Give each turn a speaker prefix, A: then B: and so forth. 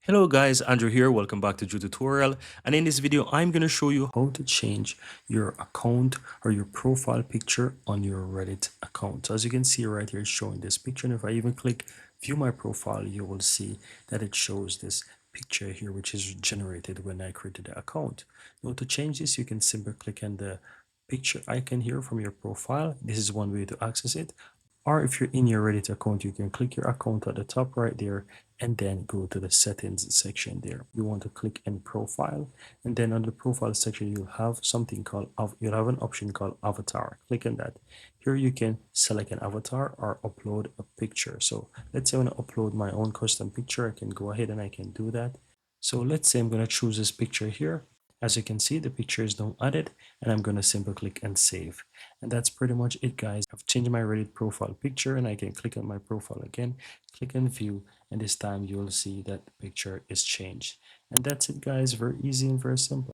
A: Hello guys, Andrew here. Welcome back to Drew Tutorial. And in this video, I'm going to show you how to change your account or your profile picture on your Reddit account. So as you can see right here, it's showing this picture. And if I even click view my profile, you will see that it shows this picture here, which is generated when I created the account. Now to change this, you can simply click on the picture icon here from your profile. This is one way to access it. Or if you're in your Reddit account, you can click your account at the top right there and then go to the settings section there. You want to click in profile, and then on the profile section, you'll have something called, you'll have an option called avatar. Click on that. Here you can select an avatar or upload a picture. So let's say I want to upload my own custom picture. I can go ahead and I can do that. So let's say I'm going to choose this picture here. As you can see, the picture is now added, and I'm going to simply click and save. And that's pretty much it, guys. I've changed my Reddit profile picture, and I can click on my profile again, click on view, and this time you'll see that the picture is changed. And that's it, guys. Very easy and very simple.